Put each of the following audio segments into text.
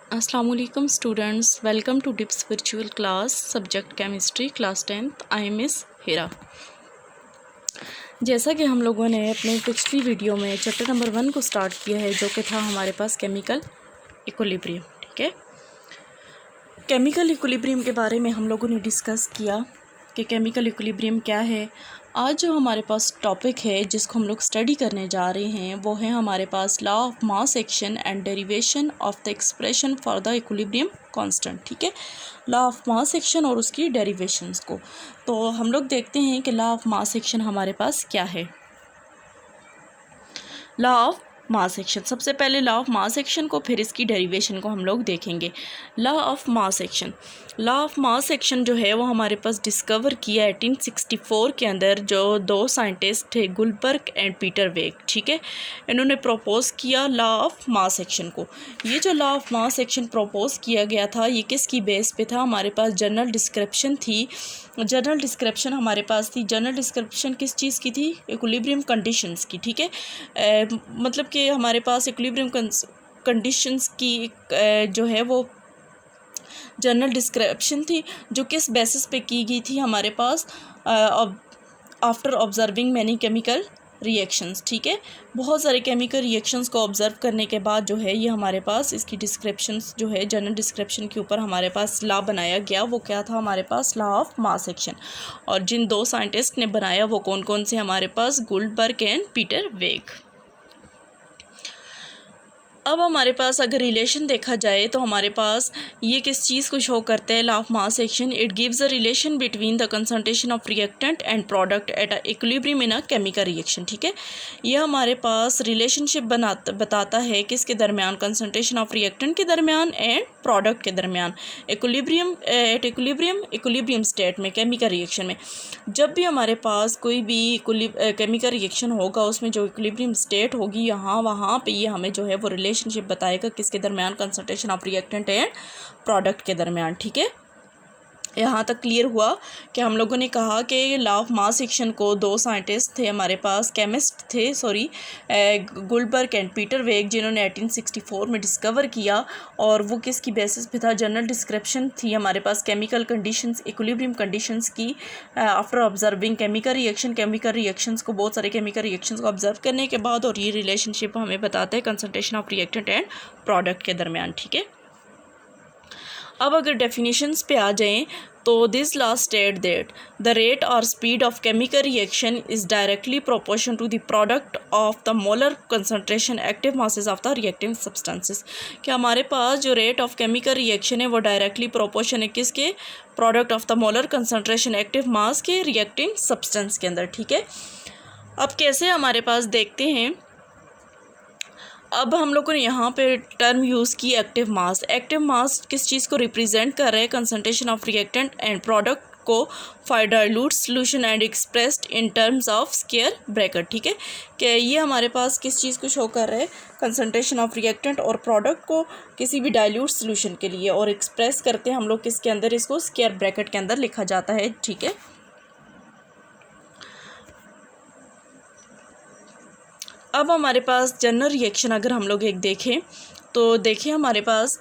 अस्सलाम वालेकुम students, welcome to Dips virtual class subject chemistry class 10th। I am miss Hira. जैसा कि हम लोगों ने अपने पिछली वीडियो में चैप्टर नंबर 1 को स्टार्ट किया है, जो कि था हमारे पास केमिकल इक्विलिब्रियम। ठीक है, केमिकल इक्विलिब्रियम के बारे में हम लोगों ने डिस्कस किया कि केमिकल इक्विलिब्रियम क्या है। आज जो हमारे पास टॉपिक है जिसको हम लोग स्टडी करने जा रहे हैं वो है हमारे पास law of mass action and derivation of the expression for the equilibrium constant. ठीक है, लॉ ऑफ मास एक्शन और उसकी डेरिवेशंस को तो हम लोग देखते हैं कि लॉ ऑफ मास एक्शन हमारे पास क्या है। लॉ ऑफ मास एक्शन, सबसे पहले लॉ ऑफ मास एक्शन को फिर इसकी डेरिवेशन को हम लोग देखेंगे। Law of mass action, law of mass action जो है वो हमारे पास डिस्कवर किया 1864 के अंदर जो दो साइंटिस्ट थे, गुलबर्ग एंड पीटर वेग। ठीक है, इन्होंने प्रपोज किया लॉ ऑफ मास एक्शन को। ये जो law of mass action propose किया गया था ये किसकी बेस पे था? हमारे पास जनरल डिस्क्रिप्शन थी। जनरल डिस्क्रिप्शन हमारे पास थी। जनरल डिस्क्रिप्शन किस चीज़ की थी? इक्विलिब्रियम कंडीशंस की। ठीक है, मतलब कि हमारे पास इक्विलिब्रियम कंडीशंस की जो है वो जनरल डिस्क्रिप्शन थी, जो किस बेसिस पे की गई थी हमारे पास after observing many chemical reactions. ठीक है, बहुत सारे केमिकल रिएक्शंस को ऑब्जर्व करने के बाद जो है ये हमारे पास इसकी डिस्क्रिप्शंस जो है जनरल डिस्क्रिप्शन के ऊपर हमारे पास लॉ बनाया गया। वो क्या था? हमारे पास लॉ ऑफ मास एक्शन। और जिन दो साइंटिस्ट ने बनाया वो कौन कौन से? हमारे पास गुलबर्ग एंड पीटर वेग। अब हमारे पास अगर रिलेशन देखा जाए तो हमारे पास ये किस चीज़ को शो करता है? Law of mass action, it gives a relation between the concentration of reactant and product at a equilibrium in a chemical reaction. ठीक है, ये हमारे पास रिलेशनशिप बताता है किसके दरमियान? कंसंट्रेशन ऑफ रिएक्टेंट के दरमियान एंड प्रोडक्ट के दरमियान, इक्विलिब्रियम एट इक्विलिब्रियम स्टेट में, केमिकल रिएक्शन में। जब भी हमारे पास कोई भी केमिकल रिएक्शन होगा उसमें जो इक्विलिब्रियम स्टेट होगी वहाँ पे ये हमें जो है वो रिलेशनशिप बताएगा किसके दरमियान? Concentration of reactant and product के दरमियान। ठीक है, यहाँ तक क्लियर हुआ कि हम लोगों ने कहा कि लॉ ऑफ मास एक्शन को दो साइंटिस्ट थे हमारे पास, केमिस्ट थे गुलबर्ग एंड पीटर वेग, जिन्होंने 1864 में डिस्कवर किया। और वो किसकी बेसिस पे था? जनरल डिस्क्रिप्शन थी हमारे पास केमिकल कंडीशंस, इक्विलिब्रियम कंडीशंस की आफ्टर ऑब्जर्विंग केमिकल रिएक्शंस को, बहुत सारे केमिकल रिएक्शंस को ऑब्जर्व करने के बाद। और ये रिलेशनशिप हमें बताता है concentration of reactant and product के दरमियान। ठीक है, अब अगर डेफिनेशंस पे आ जाएं तो this law state that the rate और speed of chemical reaction is directly proportion to the product of the molar concentration active masses of the reacting substances. कि हमारे पास जो रेट ऑफ केमिकल रिएक्शन है वो डायरेक्टली प्रोपोर्शन है किसके? Product of the molar concentration active mass के reacting substance के अंदर। ठीक है, अब कैसे हमारे पास देखते हैं। अब हम लोगों ने यहाँ पे टर्म यूज़ की एक्टिव मास। एक्टिव मास किस चीज़ को रिप्रेजेंट कर रहे हैं? Concentration of reactant and product को for dilute solution and expressed in terms of square bracket. ठीक है, कि ये हमारे पास किस चीज़ को शो कर रहे हैं? कंसंट्रेशन ऑफ रिएक्टेंट और प्रोडक्ट को किसी भी डाइल्यूट सॉल्यूशन के लिए, और एक्सप्रेस करते हैं हम लोग किसके अंदर? इसको स्क्वायर ब्रैकेट के अंदर लिखा जाता है। ठीक है, अब हमारे पास जनरल रिएक्शन अगर हम लोग एक देखें तो देखिए हमारे पास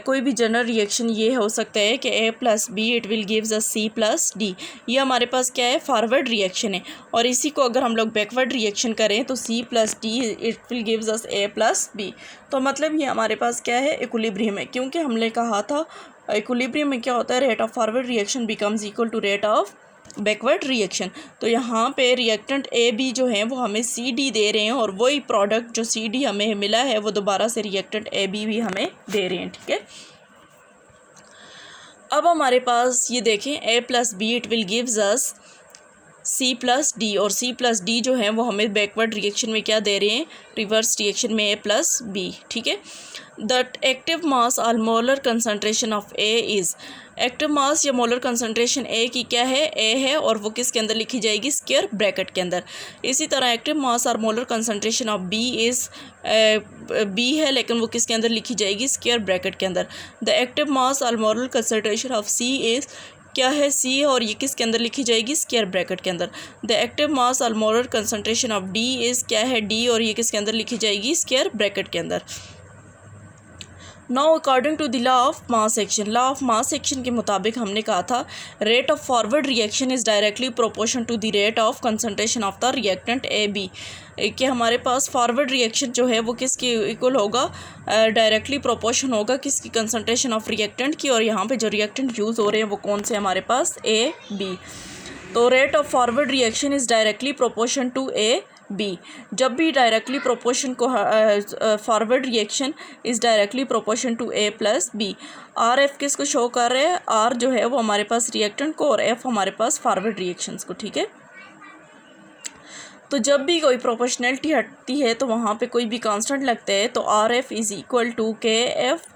कोई भी जनरल रिएक्शन ये हो सकता है कि A + B it will gives a C + D। ये हमारे पास क्या है? फॉरवर्ड रिएक्शन है। और इसी को अगर हम लोग बैकवर्ड रिएक्शन करें तो C + D it will gives us A + B। तो मतलब ये हमारे पास क्या है? इक्विलिब्रियम है। क्योंकि हमने कहा था इक्विलिब्रियम में क्या होता है? Rate of forward reaction becomes equal to rate of backward reaction. तो यहाँ पे रिएक्टेंट ए बी जो है वो हमें सी डी दे रहे हैं, और वही प्रोडक्ट जो सी डी हमें मिला है वो दोबारा से रिएक्टेंट ए बी भी हमें दे रहे हैं। ठीक है, अब हमारे पास ये देखें A + B it will gives us C + D, और C + D जो है वो हमें बैकवर्ड रिएक्शन में क्या दे रहे हैं? रिवर्स रिएक्शन में A + B। ठीक है, दैट एक्टिव मास और molar concentration of A is, active mass या मोलर कंसंट्रेशन A की क्या है? A है, और वो किसके अंदर लिखी जाएगी? स्क्वायर ब्रैकेट के अंदर। इसी तरह एक्टिव मास और molar concentration of B is, B है लेकिन वो किसके अंदर लिखी जाएगी? स्क्वायर ब्रैकेट के अंदर। द एक्टिव मास और molar concentration of C is, क्या है? C, और ये किसके अंदर लिखी जाएगी? स्क्वायर ब्रैकेट के अंदर। द एक्टिव मास और molar concentration of D is, क्या है? D, और ये किसके अंदर लिखी जाएगी? स्क्वायर ब्रैकेट के अंदर। Now according to the law of mass action, law of mass action के मुताबिक हमने कहा था rate of forward reaction is directly proportion to the rate of concentration of the reactant A B, कि हमारे पास फॉरवर्ड रिएक्शन जो है वो किसके इक्वल होगा, डायरेक्टली प्रोपोर्शन होगा किसकी, कंसंट्रेशन ऑफ रिएक्टेंट की, और यहाँ पे जो रिएक्टेंट यूज़ हो रहे हैं वो कौन से हमारे पास, ए बी। तो rate of forward reaction is directly proportion to A B. जब भी डायरेक्टली प्रोपोर्शन को forward reaction is directly proportion to A plus B. R F किसको शो कर रहे हैं, आर जो है वो हमारे पास रिएक्टेंट को और एफ हमारे पास फॉरवर्ड रिएक्शंस को, ठीक है। तो जब भी कोई प्रोपोर्शनैलिटी हटती है तो वहाँ पे कोई भी कांस्टेंट लगता है, तो R F is equal to K F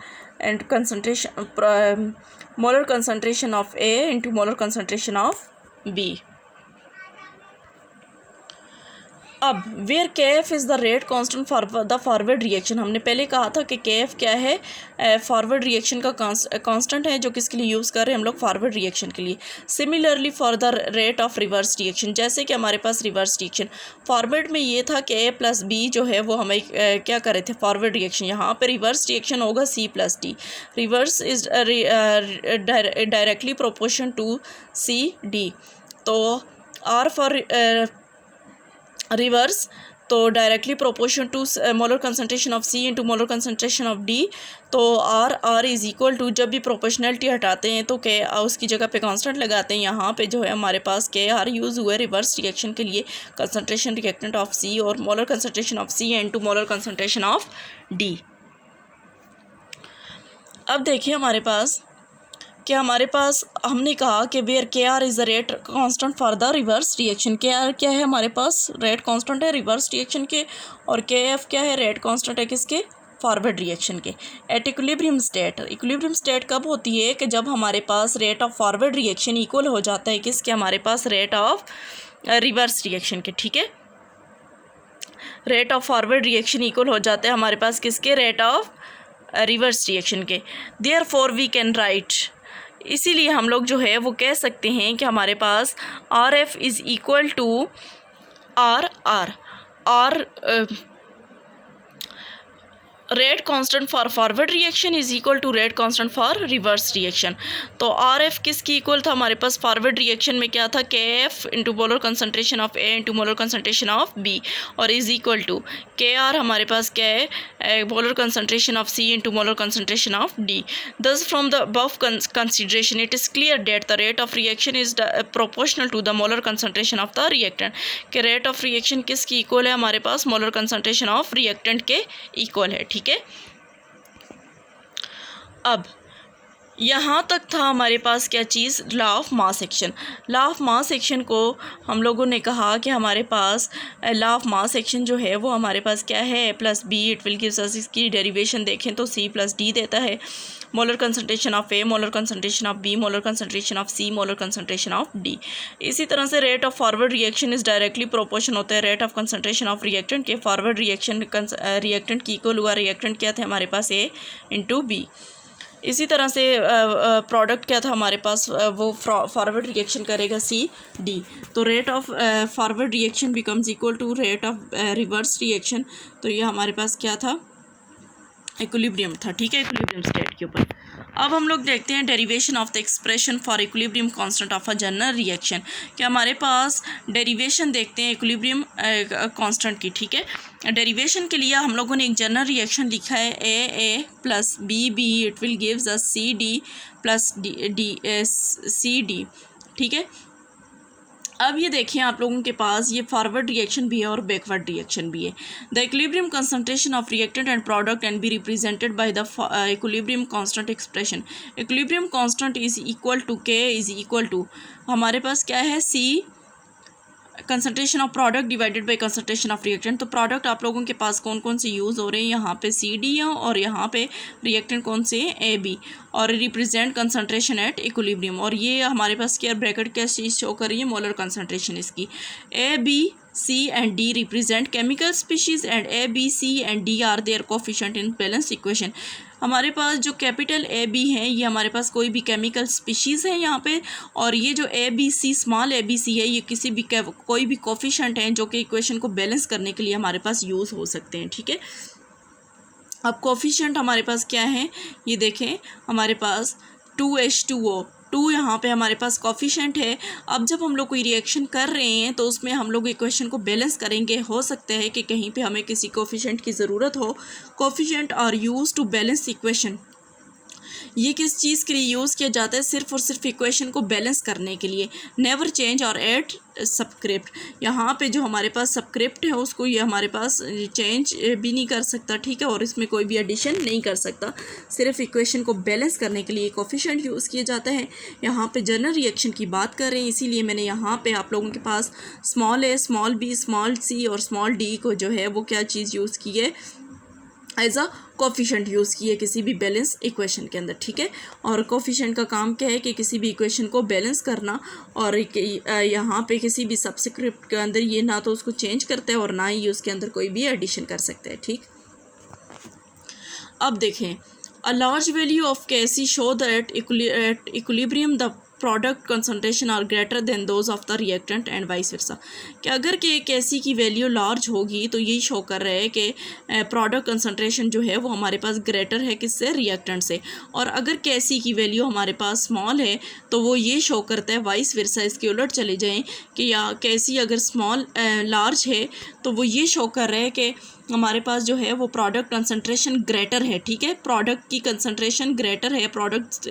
and concentration, molar concentration of A into molar concentration of B. अब where K F is the rate constant for the forward reaction, हमने पहले कहा था कि के एफ क्या है, फॉरवर्ड रिएक्शन का कांस्टेंट है जो किसके लिए यूज़ कर रहे हैं हम लोग, फॉरवर्ड रिएक्शन के लिए। Similarly for the rate of reverse reaction, जैसे कि हमारे पास रिवर्स रिएक्शन फॉरवर्ड में ये था कि ए प्लस बी जो है वो हमें क्या कर रहे थे, फॉरवर्ड रिएक्शन, यहाँ पे रिवर्स रिएक्शन होगा C plus D. Reverse is directly proportion to C D. तो आर फॉर रिवर्स, तो directly proportion to molar concentration of C into molar concentration of D. तो आर इज़ इक्वल टू, जब भी proportionality हटाते हैं तो के उसकी जगह पे कांस्टेंट लगाते हैं, यहाँ पे जो है हमारे पास के आर यूज़ हुआ है रिवर्स रिएक्शन के लिए, कंसंट्रेशन रिएक्टेंट ऑफ सी और molar concentration of C into molar concentration of D. अब देखिए हमारे पास कि हमारे पास हमने कहा कि where K R is the rate constant for the reverse reaction, K R क्या है हमारे पास, रेट कांस्टेंट है रिवर्स रिएक्शन के, और के एफ क्या है, रेट कांस्टेंट है किसके, फॉरवर्ड रिएक्शन के। At equilibrium state, equilibrium state कब होती है कि जब हमारे पास rate of forward reaction equal हो जाता है किसके, हमारे पास रेट ऑफ रिवर्स रिएक्शन के, ठीक है। Rate of forward reaction equal हो जाता है हमारे पास किसके, रेट ऑफ रिवर्स रिएक्शन के। देयरफॉर वी कैन राइट, इसीलिए हम लोग जो है वो कह सकते हैं कि हमारे पास R F is equal to R rate constant for forward reaction is equal to rate constant for reverse reaction. तो आर एफ किसकी इक्वल था हमारे पास, फॉरवर्ड रिएक्शन में क्या था, K F into molar concentration of A into molar concentration of B, और is equal to K R हमारे पास क्या है, molar concentration of C into molar concentration of D. Thus from the above consideration it is clear that the rate of reaction is proportional to the molar concentration of the reactant, के rate of reaction किसकी इक्वल है हमारे पास, molar concentration of reactant के इक्वल है, ठीक है। अब यहाँ तक था हमारे पास क्या चीज़, law of mass action. Law of mass action को हम लोगों ने कहा कि हमारे पास लॉ ऑफ मास एक्शन जो है वो हमारे पास क्या है, A plus B, it will gives us, इसकी डेरिवेशन देखें तो सी प्लस डी देता है, molar concentration of A, molar concentration of B, molar concentration of C, molar concentration of D. इसी तरह से rate of forward reaction is directly proportion होता है rate of concentration of reactant के, forward reaction reactant की equal हुआ, reactant क्या थे हमारे पास, ए इंटू बी। इसी तरह से प्रोडक्ट क्या था हमारे पास, वो फॉरवर्ड रिएक्शन करेगा सी डी। तो rate of forward reaction becomes equal to rate of reverse reaction. तो ये हमारे पास क्या था, इक्विलिब्रियम था, ठीक है, इक्विलिब्रियम स्टेट के ऊपर। अब हम लोग देखते हैं derivation of the expression for equilibrium constant of a general reaction, कि हमारे पास डेरिवेशन देखते हैं इक्विलिब्रियम कांस्टेंट की, ठीक है। डेरिवेशन के लिए हम लोगों ने एक जनरल रिएक्शन लिखा है, A plus B, it will gives us C D plus C D, ठीक है। अब ये देखिए आप लोगों के पास ये फॉरवर्ड रिएक्शन भी है और बैकवर्ड रिएक्शन भी है। The equilibrium concentration of reactant and product can be represented by the equilibrium constant expression. Equilibrium constant is equal to K is equal to हमारे पास क्या है, C concentration of product divided by concentration of reactant. तो product आप लोगों के पास कौन कौन से यूज़ हो रहे हैं, यहाँ पे सी डी है और यहाँ पे रिएक्टेंट कौन से ए बी, और रिप्रेजेंट कंसंट्रेशन एट इक्विलिब्रियम। और ये हमारे पास स्क्वायर ब्रैकेट क्या चीज़ शो कर रही है, मोलर कंसंट्रेशन इसकी। A B C and D represent chemical species and A, B, C and D are their coefficient in balanced equation। हमारे पास जो कैपिटल ए बी है ये हमारे पास कोई भी केमिकल स्पीशीज़ है यहाँ पे, और ये जो A B C small A B C है ये किसी भी कोई भी कोफिशेंट हैं जो कि इक्वेशन को बैलेंस करने के लिए हमारे पास यूज़ हो सकते हैं, ठीक है। अब कोफिशिएंट हमारे पास क्या है, ये देखें हमारे पास 2H2O, 2 यहाँ पे हमारे पास कोफिशिएंट है। अब जब हम लोग कोई रिएक्शन कर रहे हैं तो उसमें हम लोग इक्वेशन को बैलेंस करेंगे। हो सकता है कि कहीं पे हमें किसी कोफिशिएंट की ज़रूरत हो। Coefficient are use to balance equation. ये किस चीज़ के लिए यूज़ किया जाता है, सिर्फ और सिर्फ इक्वेशन को बैलेंस करने के लिए। नेवर चेंज और ऐड सबस्क्रिप्ट, यहाँ पे जो हमारे पास सबस्क्रिप्ट है उसको ये हमारे पास चेंज भी नहीं कर सकता, ठीक है, और इसमें कोई भी एडिशन नहीं कर सकता। सिर्फ इक्वेशन को बैलेंस करने के लिए कोफिशिएंट यूज़ किया जाता है। यहाँ पे जनरल रिएक्शन की बात कर रहे हैं, इसीलिए मैंने यहाँ पे आप लोगों के पास small a, small b, small c और स्मॉल d को जो है वो क्या चीज़ यूज़ की है, एज अ कोफिशिएंट यूज़ किए किसी भी बैलेंस इक्वेशन के अंदर, ठीक है। और कोफिशिएंट का काम क्या है कि किसी भी इक्वेशन को बैलेंस करना, और यहाँ पे किसी भी सबस्क्रिप्ट के अंदर ये ना तो उसको चेंज करता है और ना ही उसके अंदर कोई भी एडिशन कर सकता है, ठीक। अब देखें, a large value of Kc show that at equilibrium the product concentration are greater than those of the reactant and vice versa. कि अगर Kc की वैल्यू लार्ज होगी तो यही शो कर रहा है कि प्रोडक्ट कंसंट्रेशन जो है वो हमारे पास ग्रेटर है किससे, रिएक्टेंट से। और अगर Kc की वैल्यू हमारे पास स्मॉल है तो वो ये शो करता है वाइस वर्सा, इसके उलट चले जाएं कि या Kc अगर स्मॉल लार्ज है तो वो ये शो कर रहा है कि हमारे पास जो है वो प्रोडक्ट कंसंट्रेशन ग्रेटर है, ठीक है, प्रोडक्ट की कंसंट्रेशन ग्रेटर है प्रोडक्ट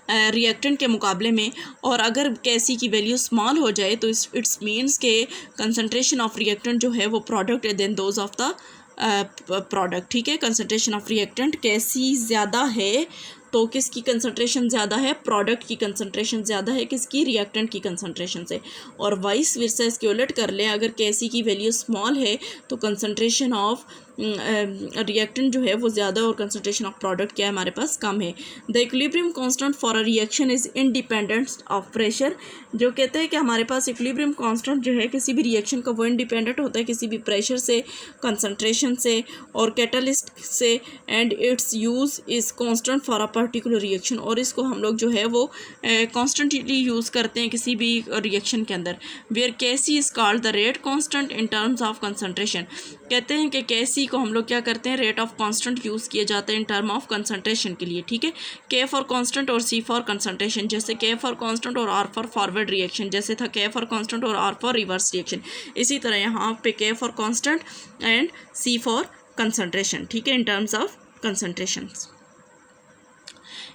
रिएक्टेंट के मुकाबले में। और अगर Kc की वैल्यू स्मॉल हो जाए तो इट्स मीन्स के कंसंट्रेशन ऑफ रिएक्टेंट जो है वो product than those of the product, ठीक है। कंसंट्रेशन ऑफ रिएक्टेंट Kc ज़्यादा है तो किसकी कंसंट्रेशन ज़्यादा है, प्रोडक्ट की कंसंट्रेशन ज़्यादा है किसकी, रिएक्टेंट की कंसंट्रेशन से। और वाइस वर्सा इसके उलट कर लें, अगर Kc की वैल्यू स्मॉल है तो कंसंट्रेशन ऑफ रिएक्टेंट जो है वो ज़्यादा और कंसंट्रेशन ऑफ प्रोडक्ट क्या है हमारे पास कम है। The equilibrium constant for a reaction is independent of pressure. जो कहते हैं कि हमारे पास इक्विलिब्रियम कांस्टेंट जो है किसी भी रिएक्शन का वो इंडिपेंडेंट होता है किसी भी प्रेशर से, कंसंट्रेशन से और कैटलिस्ट से, and it's use is constant for a particular reaction. और इसको हम लोग जो है वो कॉन्स्टेंटली यूज़ करते हैं किसी भी रिएक्शन के अंदर। Where Kc is called the rate constant in terms of concentration. कहते हैं कि Kc को हम लोग क्या करते हैं, रेट ऑफ कांस्टेंट यूज़ किया जाता है इन टर्म ऑफ कंसंट्रेशन के लिए, ठीक है। K फॉर कांस्टेंट और C फॉर कंसंट्रेशन, जैसे K फॉर कांस्टेंट और R फॉर फॉरवर्ड रिएक्शन, जैसे था K फॉर कांस्टेंट और R फॉर रिवर्स रिएक्शन। इसी तरह यहाँ पे K for constant and C for concentration, ठीक है, इन टर्म्स ऑफ कंसंट्रेशन।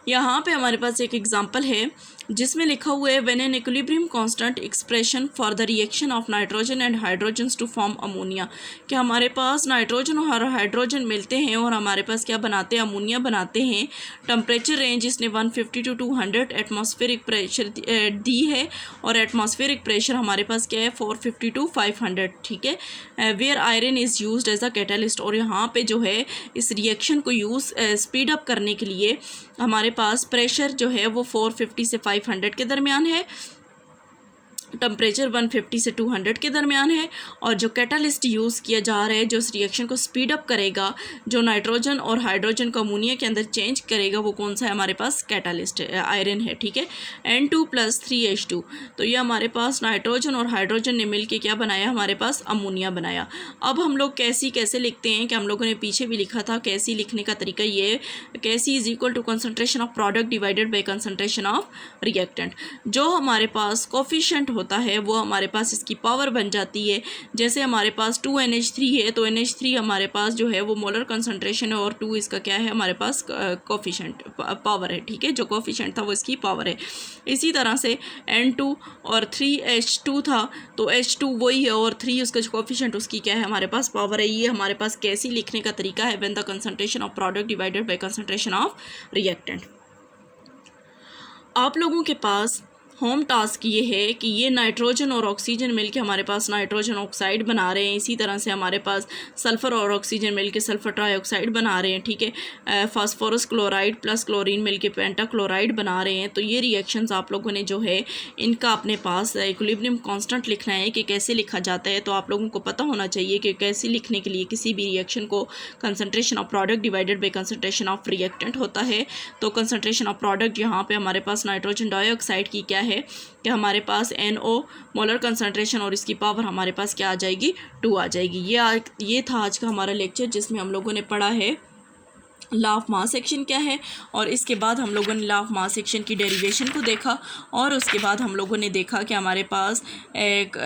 यहाँ पे हमारे पास एक एग्जांपल है जिसमें लिखा हुआ है when an equilibrium constant expression for the reaction of nitrogen and hydrogen to form ammonia. कि हमारे पास नाइट्रोजन और हाइड्रोजन मिलते हैं और हमारे पास क्या बनाते हैं, अमोनिया बनाते हैं। टेम्परेचर रेंज इसने 150 to 200 एटमॉस्फेरिक प्रेशर दी है और एटमॉस्फेरिक प्रेशर हमारे पास क्या है 450 to 500, ठीक है। Where iron is used as a catalyst. और यहाँ पे जो है इस रिएक्शन को यूज़ स्पीड अप करने के लिए हमारे पास प्रेशर जो है वो 450 से 500 के दरमियान है, टेम्परेचर 150 से 200 के दरमियान है। और जो कैटालिस्ट यूज़ किया जा रहा है जो इस रिएक्शन को स्पीड अप करेगा, जो नाइट्रोजन और हाइड्रोजन को अमोनिया के अंदर चेंज करेगा, वो कौन सा है हमारे पास, कैटालिस्ट आयरन है, ठीक है। N2 + 3H2। तो ये हमारे पास नाइट्रोजन और हाइड्रोजन ने मिल के क्या बनाया, हमारे पास अमोनिया बनाया। अब हम लोग कैसे लिखते हैं कि हम लोगों ने पीछे भी लिखा था, कैसी लिखने का तरीका ये है, Kc is equal to concentration of product divided by concentration of reactant. जो हमारे पास कोफिशिएंट होता है वो हमारे पास इसकी पावर बन जाती है। जैसे हमारे पास 2NH3 है तो NH3 हमारे पास जो है वो मोलर कंसंट्रेशन है और 2 इसका क्या है, हमारे पास कोफिशिएंट पावर है, ठीक है, जो कोफिशिएंट था वो इसकी पावर है। इसी तरह से N2 और 3H2 था तो H2 वही है और 3 उसका जो कोफिशिएंट उसकी क्या है, हमारे पास पावर है। ये हमारे पास कैसी लिखने का तरीका है, when the concentration of product divided by concentration of reactant. आप लोगों के पास होम टास्क ये है कि ये नाइट्रोजन और ऑक्सीजन मिलके हमारे पास नाइट्रोजन ऑक्साइड बना रहे हैं। इसी तरह से हमारे पास सल्फ़र और ऑक्सीजन मिलके सल्फ़र ट्राईऑक्साइड बना रहे हैं, ठीक है। फास्फोरस क्लोराइड प्लस क्लोरीन मिलके पेंटाक्लोराइड बना रहे हैं। तो ये रिएक्शंस आप लोगों ने जो है इनका अपने पास इक्विलिब्रियम कांस्टेंट लिखना है कि कैसे लिखा जाता है। तो आप लोगों को पता होना चाहिए कि कैसे लिखने के लिए किसी भी रिएक्शन को concentration of product divided by concentration of reactant होता है। तो कंसंट्रेशन ऑफ प्रोडक्ट यहाँ पे हमारे पास नाइट्रोजन डाइऑक्साइड की क्या है, है कि हमारे पास NO मोलर कंसंट्रेशन और इसकी पावर हमारे पास क्या आ जाएगी, 2 आ जाएगी। ये था आज का हमारा लेक्चर, जिसमें हम लोगों ने पढ़ा है लॉ ऑफ मास एक्शन क्या है, और इसके बाद हम लोगों ने लॉ ऑफ मास एक्शन की डेरिवेशन को देखा, और उसके बाद हम लोगों ने देखा कि हमारे पास एक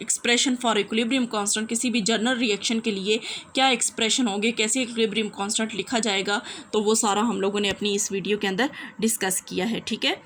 एक्सप्रेशन फॉर इक्विलिब्रियम कांस्टेंट, किसी भी जनरल रिएक्शन के लिए क्या एक्सप्रेशन होंगे, कैसे इक्विलिब्रियम कांस्टेंट लिखा जाएगा, तो वो सारा हम लोगों ने अपनी इस वीडियो के अंदर डिस्कस किया है। ठीक है।